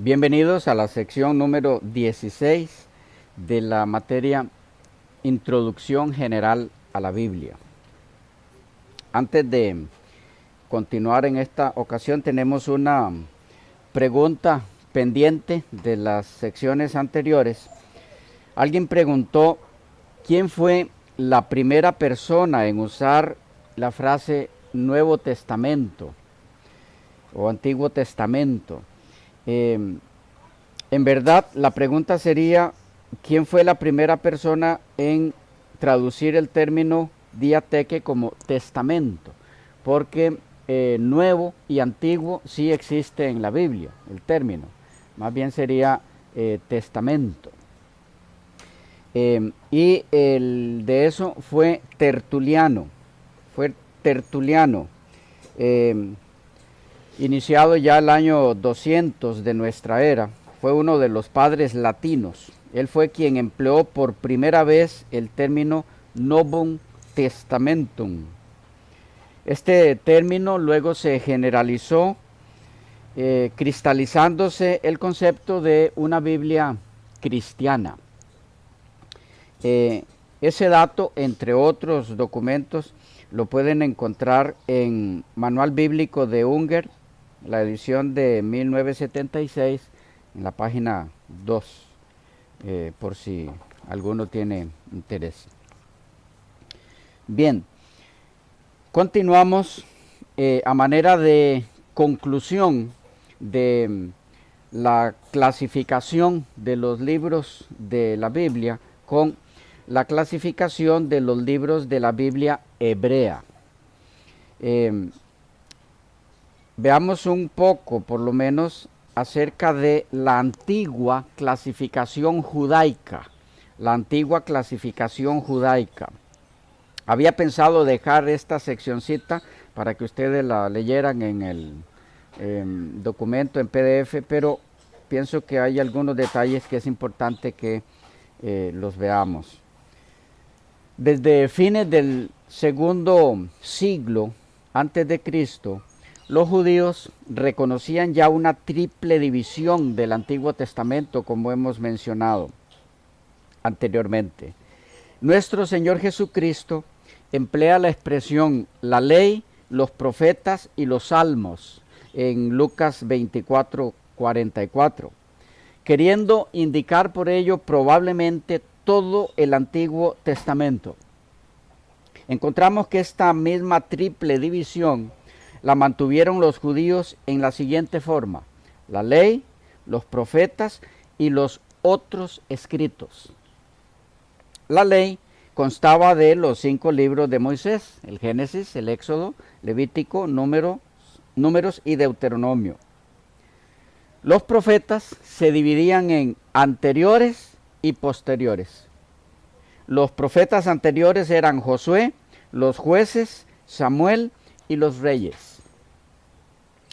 Bienvenidos a la sección número 16 de la materia Introducción General a la Biblia. Antes de continuar en esta ocasión tenemos una pregunta pendiente de las secciones anteriores. Alguien preguntó quién fue la primera persona en usar la frase Nuevo Testamento o Antiguo Testamento. En verdad, la pregunta sería, ¿quién fue la primera persona en traducir el término diateque como testamento? Porque nuevo y antiguo sí existe en la Biblia, el término. Más bien sería testamento. Y el de eso fue Tertuliano. Iniciado ya el año 200 de nuestra era, fue uno de los padres latinos. Él fue quien empleó por primera vez el término Novum Testamentum. Este término luego se generalizó, cristalizándose el concepto de una Biblia cristiana. Ese dato, entre otros documentos, lo pueden encontrar en Manual Bíblico de Unger, la edición de 1976, en la página 2, por si alguno tiene interés. Bien, continuamos a manera de conclusión de la clasificación de los libros de la Biblia con la clasificación de los libros de la Biblia hebrea. Veamos un poco, por lo menos, acerca de la antigua clasificación judaica. La antigua clasificación judaica. Había pensado dejar esta seccioncita para que ustedes la leyeran en el documento en PDF, pero pienso que hay algunos detalles que es importante que los veamos. Desde fines del segundo siglo antes de Cristo, los judíos reconocían ya una triple división del Antiguo Testamento, como hemos mencionado anteriormente. Nuestro Señor Jesucristo emplea la expresión la ley, los profetas y los salmos en Lucas 24:44, queriendo indicar por ello probablemente todo el Antiguo Testamento. Encontramos que esta misma triple división la mantuvieron los judíos en la siguiente forma: la ley, los profetas y los otros escritos. La ley constaba de los 5 libros de Moisés: el Génesis, el Éxodo, Levítico, Números y Deuteronomio. Los profetas se dividían en anteriores y posteriores. Los profetas anteriores eran Josué, los jueces, Samuel y los reyes.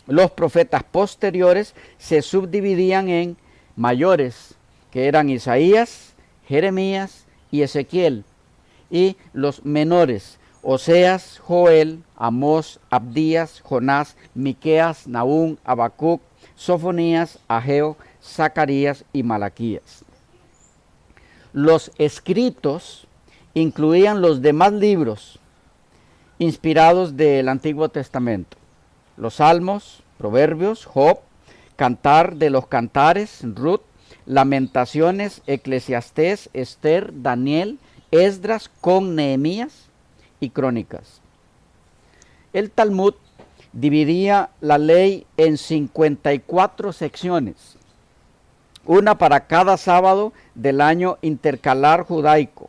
Los profetas posteriores se subdividían en mayores, que eran Isaías, Jeremías y Ezequiel, y los menores, Oseas, Joel, Amós, Abdías, Jonás, Miqueas, Nahum, Habacuc, Sofonías, Ageo, Zacarías y Malaquías. Los escritos incluían los demás libros inspirados del Antiguo Testamento: los Salmos, Proverbios, Job, Cantar de los Cantares, Ruth, Lamentaciones, Eclesiastés, Esther, Daniel, Esdras con Nehemías y Crónicas. El Talmud dividía la ley en 54 secciones, una para cada sábado del año intercalar judaico.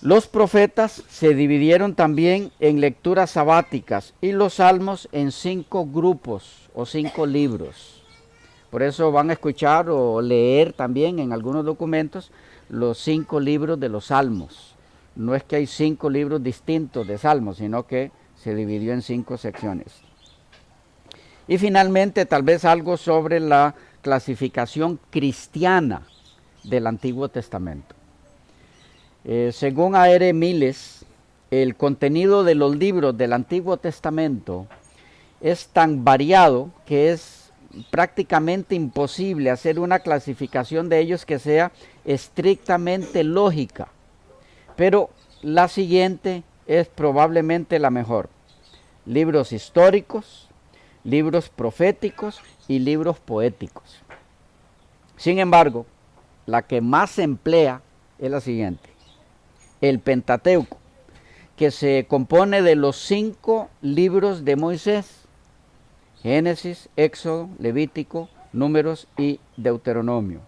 Los profetas se dividieron también en lecturas sabáticas y los salmos en 5 grupos o 5 libros. Por eso van a escuchar o leer también en algunos documentos los 5 libros de los salmos. No es que hay 5 libros distintos de salmos, sino que se dividió en 5 secciones. Y finalmente, tal vez algo sobre la clasificación cristiana del Antiguo Testamento. Según A.R. Miles, el contenido de los libros del Antiguo Testamento es tan variado que es prácticamente imposible hacer una clasificación de ellos que sea estrictamente lógica, pero la siguiente es probablemente la mejor: libros históricos, libros proféticos y libros poéticos. Sin embargo, la que más se emplea es la siguiente: el Pentateuco, que se compone de los 5 libros de Moisés: Génesis, Éxodo, Levítico, Números y Deuteronomio.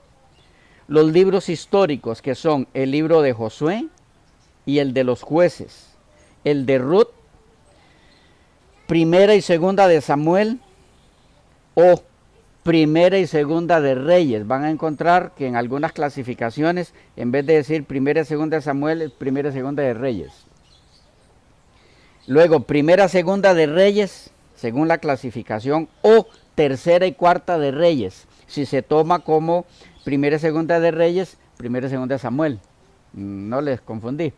Los libros históricos, que son el libro de Josué y el de los jueces, el de Ruth, primera y segunda de Samuel o primera y segunda de Reyes. Van a encontrar que en algunas clasificaciones, en vez de decir primera y segunda de Samuel, es primera y segunda de Reyes. Luego, primera y segunda de Reyes, según la clasificación, o tercera y cuarta de Reyes, si se toma como primera y segunda de Reyes, primera y segunda de Samuel. No les confundí.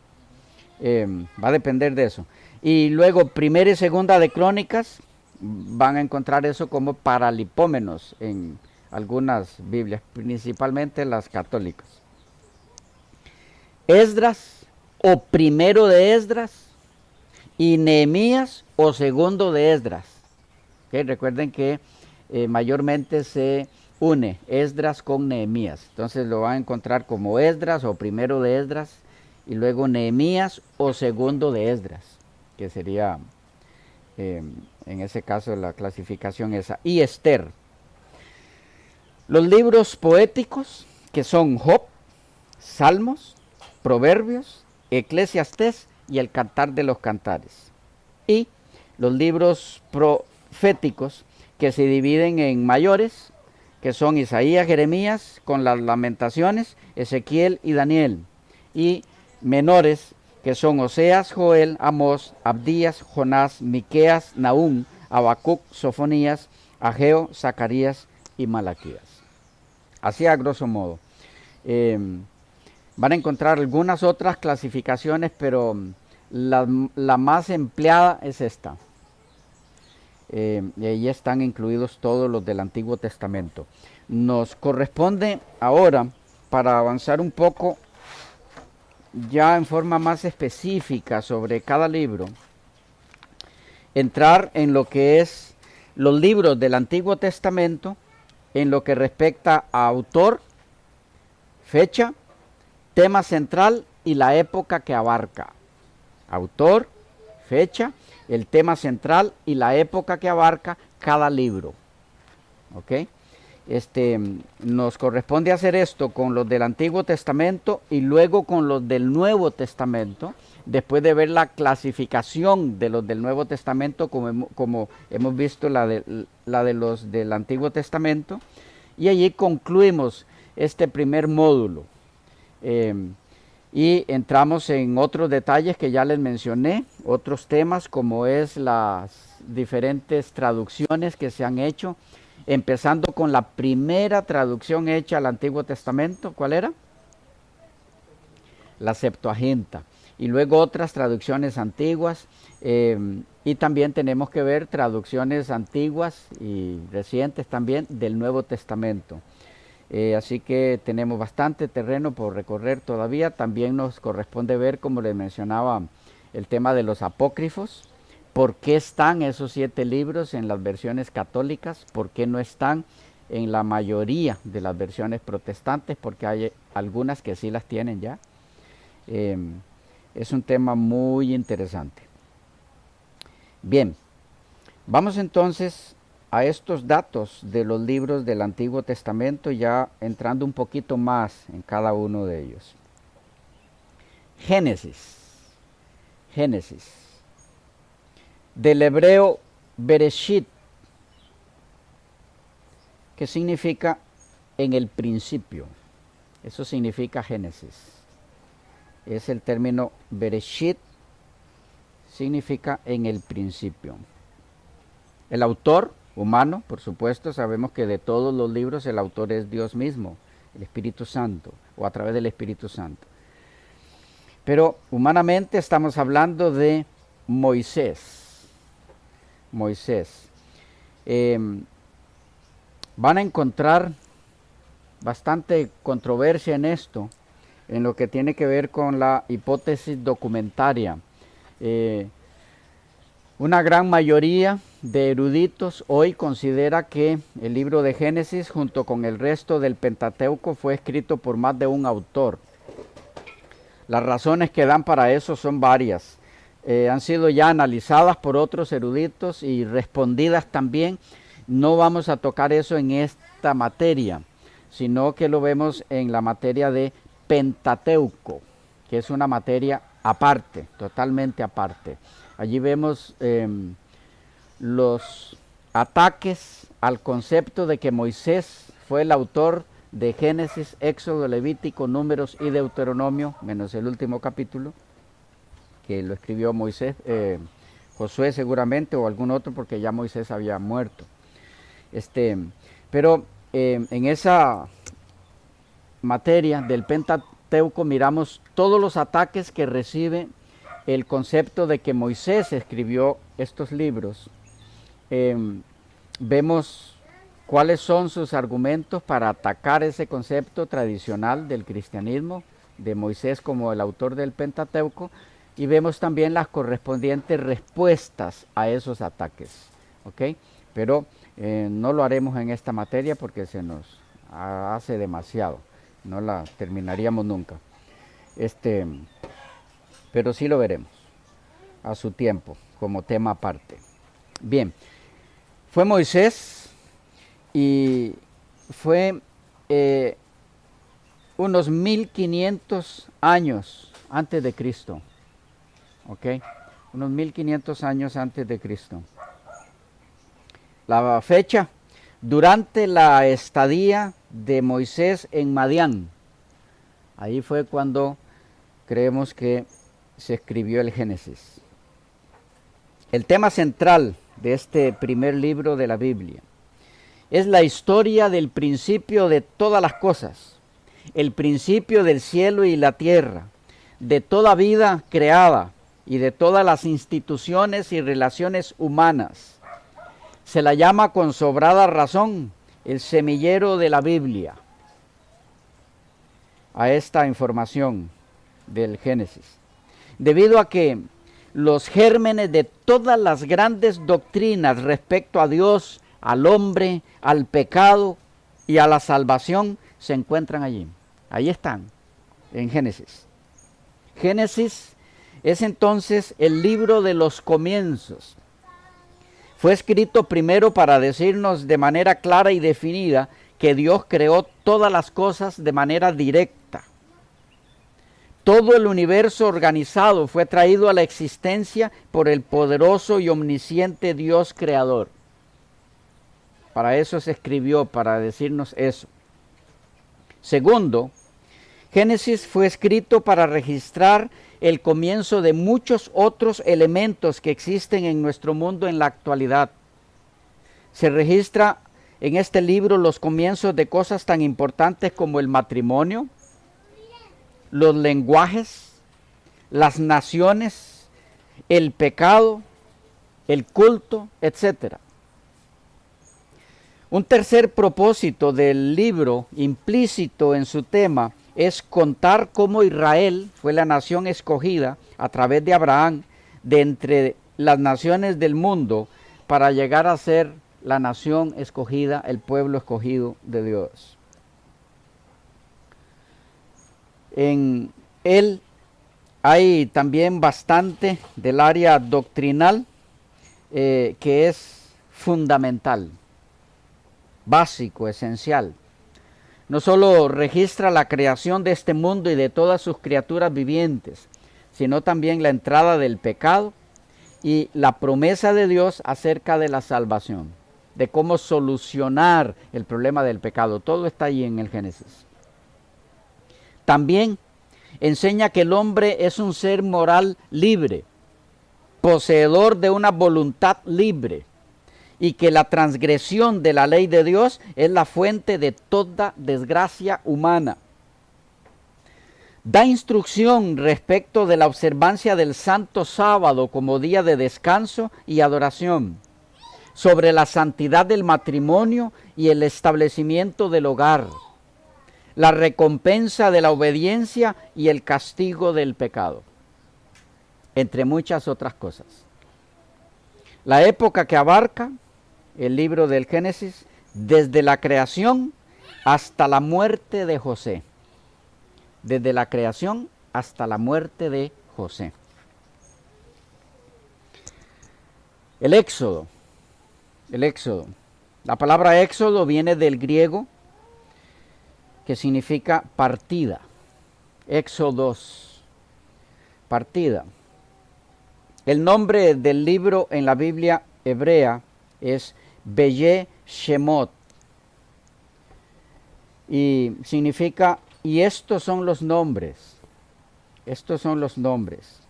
Va a depender de eso. Y luego, primera y segunda de Crónicas, van a encontrar eso como paralipómenos en algunas Biblias, principalmente las católicas. Esdras o primero de Esdras, y Nehemías o segundo de Esdras. ¿Okay? Recuerden que mayormente se une Esdras con Nehemías. Entonces lo van a encontrar como Esdras o primero de Esdras, y luego Nehemías o segundo de Esdras, que sería en ese caso la clasificación esa. Y Esther. Los libros poéticos, que son Job, Salmos, Proverbios, Eclesiastés y el Cantar de los Cantares. Y los libros proféticos, que se dividen en mayores, que son Isaías, Jeremías, con las lamentaciones, Ezequiel y Daniel. Y menores, que son Oseas, Joel, Amós, Abdías, Jonás, Miqueas, Nahum, Habacuc, Sofonías, Ageo, Zacarías y Malaquías. Así a grosso modo. Van a encontrar algunas otras clasificaciones, pero la más empleada es esta. Y ahí están incluidos todos los del Antiguo Testamento. Nos corresponde ahora, para avanzar un poco ya en forma más específica sobre cada libro, entrar en lo que es los libros del Antiguo Testamento en lo que respecta a autor, fecha, tema central y la época que abarca. Autor, fecha, el tema central y la época que abarca cada libro. ¿Ok? Nos corresponde hacer esto con los del Antiguo Testamento y luego con los del Nuevo Testamento, después de ver la clasificación de los del Nuevo Testamento, como hemos visto la de los del Antiguo Testamento, y allí concluimos este primer módulo. Y entramos en otros detalles que ya les mencioné, otros temas como es las diferentes traducciones que se han hecho, empezando con la primera traducción hecha al Antiguo Testamento. ¿Cuál era? La Septuaginta. Y luego otras traducciones antiguas, y también tenemos que ver traducciones antiguas y recientes también del Nuevo Testamento. Así que tenemos bastante terreno por recorrer todavía. También nos corresponde ver, como les mencionaba, el tema de los apócrifos. ¿Por qué están esos 7 libros en las versiones católicas? ¿Por qué no están en la mayoría de las versiones protestantes? Porque hay algunas que sí las tienen ya. Es un tema muy interesante. Bien, vamos entonces a estos datos de los libros del Antiguo Testamento, ya entrando un poquito más en cada uno de ellos. Génesis. Génesis. Del hebreo Bereshit, que significa en el principio. Eso significa Génesis. Es el término Bereshit, significa en el principio. El autor humano, por supuesto, sabemos que de todos los libros el autor es Dios mismo, el Espíritu Santo, o a través del Espíritu Santo. Pero humanamente estamos hablando de Moisés. Moisés. Van a encontrar bastante controversia en esto, en lo que tiene que ver con la hipótesis documentaria. Una gran mayoría de eruditos hoy considera que el libro de Génesis, junto con el resto del Pentateuco, fue escrito por más de un autor. Las razones que dan para eso son varias. Han sido ya analizadas por otros eruditos y respondidas también. No vamos a tocar eso en esta materia, sino que lo vemos en la materia de Pentateuco, que es una materia aparte, totalmente aparte. Allí vemos los ataques al concepto de que Moisés fue el autor de Génesis, Éxodo, Levítico, Números y Deuteronomio, menos el último capítulo, que lo escribió Moisés, Josué seguramente, o algún otro, porque ya Moisés había muerto. Pero en esa materia del Pentateuco miramos todos los ataques que recibe el concepto de que Moisés escribió estos libros. Vemos cuáles son sus argumentos para atacar ese concepto tradicional del cristianismo, de Moisés como el autor del Pentateuco, y vemos también las correspondientes respuestas a esos ataques. ¿Okay? Pero no lo haremos en esta materia porque se nos hace demasiado, no la terminaríamos nunca. Pero sí lo veremos a su tiempo, como tema aparte. Bien, fue Moisés y fue unos 1500 años antes de Cristo. ¿Ok? Unos 1500 años antes de Cristo. La fecha, durante la estadía de Moisés en Madián. Ahí fue cuando creemos que se escribió el Génesis. El tema central de este primer libro de la Biblia es la historia del principio de todas las cosas, el principio del cielo y la tierra, de toda vida creada y de todas las instituciones y relaciones humanas. Se la llama con sobrada razón el semillero de la Biblia a esta información del Génesis, debido a que los gérmenes de todas las grandes doctrinas respecto a Dios, al hombre, al pecado y a la salvación se encuentran allí. Ahí están, en Génesis. Génesis es entonces el libro de los comienzos. Fue escrito primero para decirnos de manera clara y definida que Dios creó todas las cosas de manera directa. Todo el universo organizado fue traído a la existencia por el poderoso y omnisciente Dios creador. Para eso se escribió, para decirnos eso. Segundo, Génesis fue escrito para registrar el comienzo de muchos otros elementos que existen en nuestro mundo en la actualidad. Se registra en este libro los comienzos de cosas tan importantes como el matrimonio, los lenguajes, las naciones, el pecado, el culto, etc. Un tercer propósito del libro, implícito en su tema, es contar cómo Israel fue la nación escogida a través de Abraham de entre las naciones del mundo para llegar a ser la nación escogida, el pueblo escogido de Dios. En él hay también bastante del área doctrinal que es fundamental, básico, esencial. No solo registra la creación de este mundo y de todas sus criaturas vivientes, sino también la entrada del pecado y la promesa de Dios acerca de la salvación, de cómo solucionar el problema del pecado. Todo está ahí en el Génesis. También enseña que el hombre es un ser moral libre, poseedor de una voluntad libre, y que la transgresión de la ley de Dios es la fuente de toda desgracia humana. Da instrucción respecto de la observancia del santo sábado como día de descanso y adoración. sobre la santidad del matrimonio y el establecimiento del hogar, la recompensa de la obediencia y el castigo del pecado, entre muchas otras cosas. La época que abarca el libro del Génesis, desde la creación hasta la muerte de José. Desde la creación hasta la muerte de José. El Éxodo. La palabra éxodo viene del griego que significa partida. Éxodos, partida. El nombre del libro en la Biblia hebrea es Beye Shemot. Y significa, y estos son los nombres. Estos son los nombres.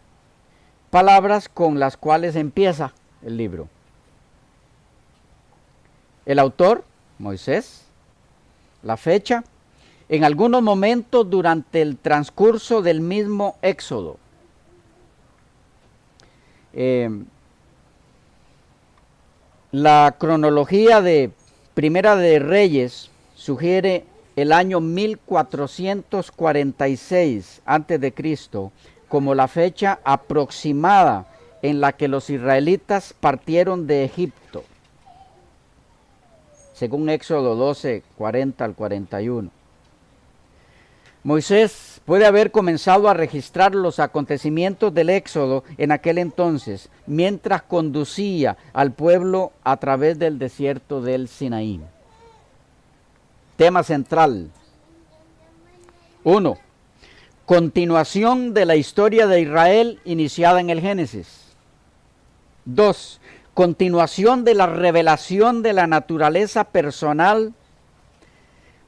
Palabras con las cuales empieza el libro. El autor, Moisés. La fecha, en algunos momentos durante el transcurso del mismo Éxodo. La cronología de Primera de Reyes sugiere el año 1446 a.C. como la fecha aproximada en la que los israelitas partieron de Egipto, según Éxodo 12, 40 al 41. Moisés puede haber comenzado a registrar los acontecimientos del Éxodo en aquel entonces, mientras conducía al pueblo a través del desierto del Sinaí. Tema central. 1. Continuación de la historia de Israel iniciada en el Génesis. 2. Continuación de la revelación de la naturaleza personal,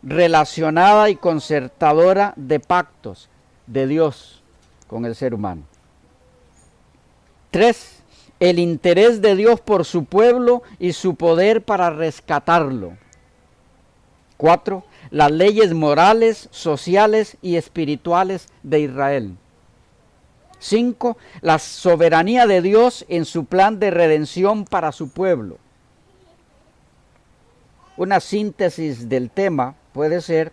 relacionada y concertadora de pactos de Dios con el ser humano. 3. El interés de Dios por su pueblo y su poder para rescatarlo. 4. Las leyes morales, sociales y espirituales de Israel. 5. La soberanía de Dios en su plan de redención para su pueblo. Una síntesis del tema puede ser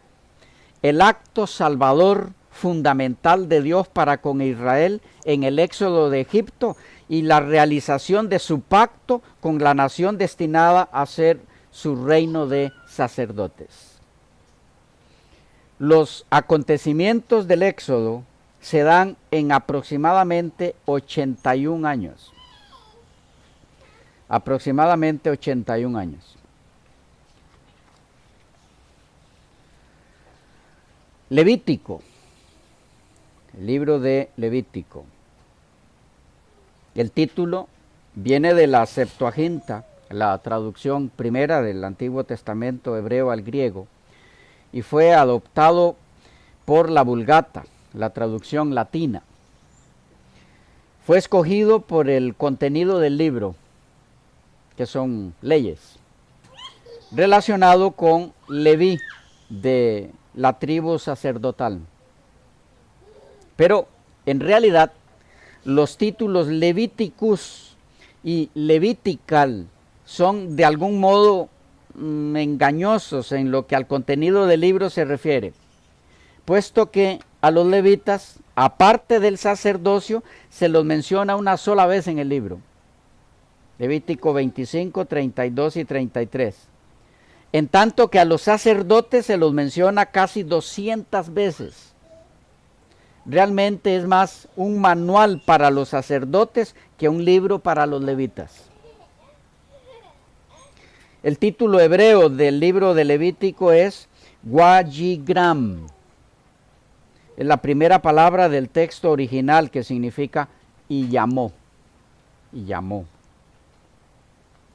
el acto salvador fundamental de Dios para con Israel en el éxodo de Egipto y la realización de su pacto con la nación destinada a ser su reino de sacerdotes. Los acontecimientos del éxodo se dan en aproximadamente 81 años. Aproximadamente 81 años. Levítico, el libro de Levítico. El título viene de la Septuaginta, la traducción primera del Antiguo Testamento hebreo al griego, y fue adoptado por la Vulgata, la traducción latina. Fue escogido por el contenido del libro, que son leyes, relacionado con Leví, de la tribu sacerdotal. Pero en realidad los títulos Leviticus y Levitical son de algún modo engañosos en lo que al contenido del libro se refiere, puesto que a los levitas, aparte del sacerdocio, se los menciona una sola vez en el libro. Levítico 25, 32 y 33. En tanto que a los sacerdotes se los menciona casi 200 veces. Realmente es más un manual para los sacerdotes que un libro para los levitas. El título hebreo del libro de Levítico es Wayigram. Es la primera palabra del texto original que significa y llamó. Y llamó.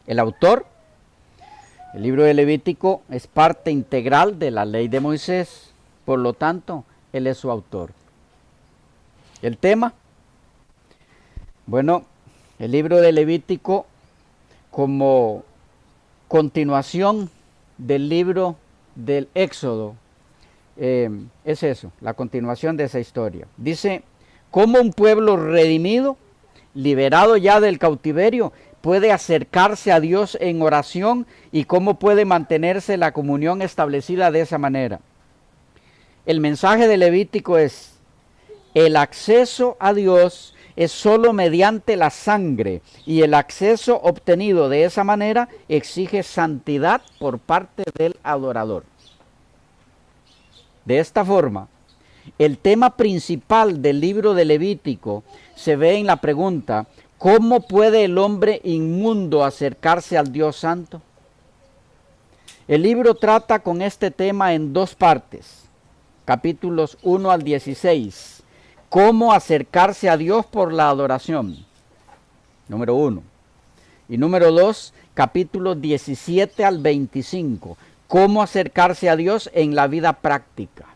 El autor, el libro de Levítico, es parte integral de la ley de Moisés. Por lo tanto, él es su autor. El tema, bueno, el libro de Levítico como continuación del libro del Éxodo, es eso, la continuación de esa historia. Dice, como un pueblo redimido, liberado ya del cautiverio, puede acercarse a Dios en oración y cómo puede mantenerse la comunión establecida de esa manera. El mensaje de Levítico es: el acceso a Dios es solo mediante la sangre, y el acceso obtenido de esa manera exige santidad por parte del adorador. De esta forma, el tema principal del libro de Levítico se ve en la pregunta: ¿cómo puede el hombre inmundo acercarse al Dios Santo? El libro trata con este tema en dos partes, capítulos 1 al 16. ¿Cómo acercarse a Dios por la adoración? Número 1. Y número 2, capítulos 17 al 25. ¿Cómo acercarse a Dios en la vida práctica?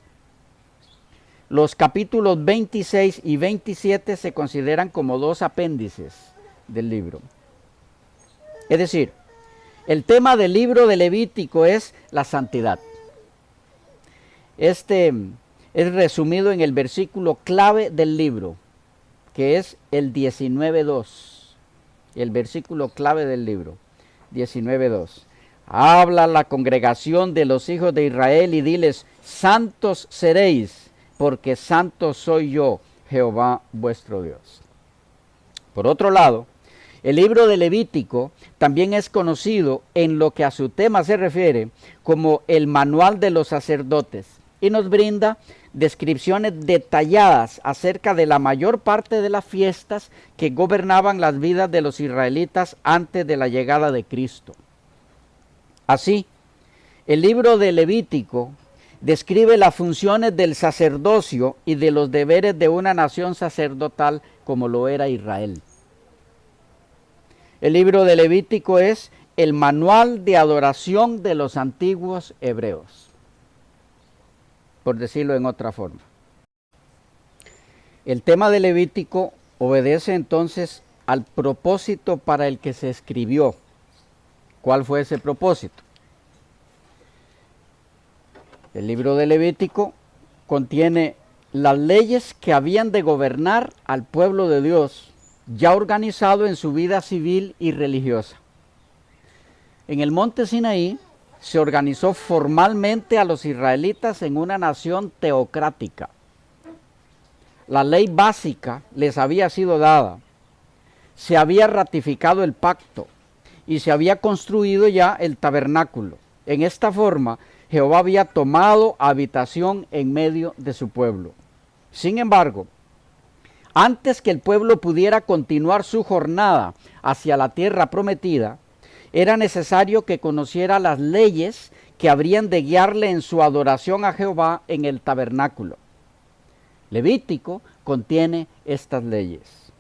Los capítulos 26 y 27 se consideran como dos apéndices del libro. Es decir, el tema del libro de Levítico es la santidad. Este es resumido en el versículo clave del libro, que es el 19.2. El versículo clave del libro, 19.2. Habla la congregación de los hijos de Israel y diles: santos seréis, porque santo soy yo, Jehová vuestro Dios. Por otro lado, el libro de Levítico también es conocido, en lo que a su tema se refiere, como el manual de los sacerdotes, y nos brinda descripciones detalladas acerca de la mayor parte de las fiestas que gobernaban las vidas de los israelitas antes de la llegada de Cristo. Así, el libro de Levítico describe las funciones del sacerdocio y de los deberes de una nación sacerdotal como lo era Israel. El libro de Levítico es el manual de adoración de los antiguos hebreos, por decirlo en otra forma. El tema de Levítico obedece entonces al propósito para el que se escribió. ¿Cuál fue ese propósito? El libro de Levítico contiene las leyes que habían de gobernar al pueblo de Dios, ya organizado en su vida civil y religiosa. En el monte Sinaí se organizó formalmente a los israelitas en una nación teocrática. La ley básica les había sido dada, se había ratificado el pacto y se había construido ya el tabernáculo. En esta forma, Jehová había tomado habitación en medio de su pueblo. Sin embargo, antes que el pueblo pudiera continuar su jornada hacia la tierra prometida, era necesario que conociera las leyes que habrían de guiarle en su adoración a Jehová en el tabernáculo. Levítico contiene estas leyes.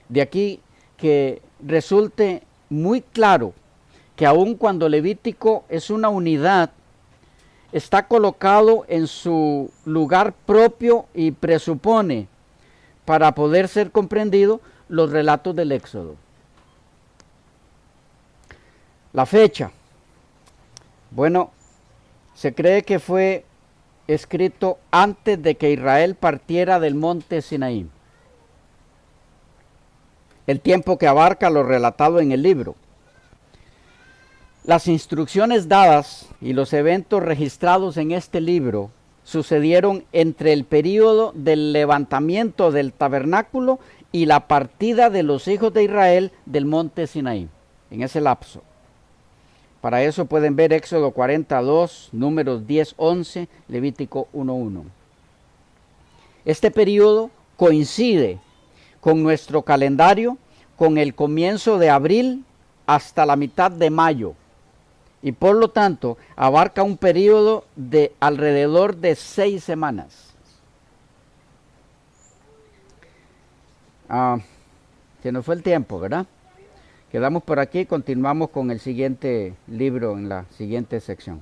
De aquí que resulte muy claro que aun cuando Levítico es una unidad, está colocado en su lugar propio y presupone, para poder ser comprendido, los relatos del Éxodo. La fecha. Bueno, se cree que fue escrito antes de que Israel partiera del monte Sinaí. El tiempo que abarca lo relatado en el libro. Las instrucciones dadas y los eventos registrados en este libro sucedieron entre el período del levantamiento del tabernáculo y la partida de los hijos de Israel del monte Sinaí, en ese lapso. Para eso pueden ver Éxodo 42, Números 10, 11, Levítico 1:1. Este periodo coincide con nuestro calendario, con el comienzo de abril hasta la mitad de mayo, y por lo tanto abarca un periodo de alrededor de 6 semanas. Se nos fue el tiempo, ¿verdad? Quedamos por aquí, continuamos con el siguiente libro en la siguiente sección.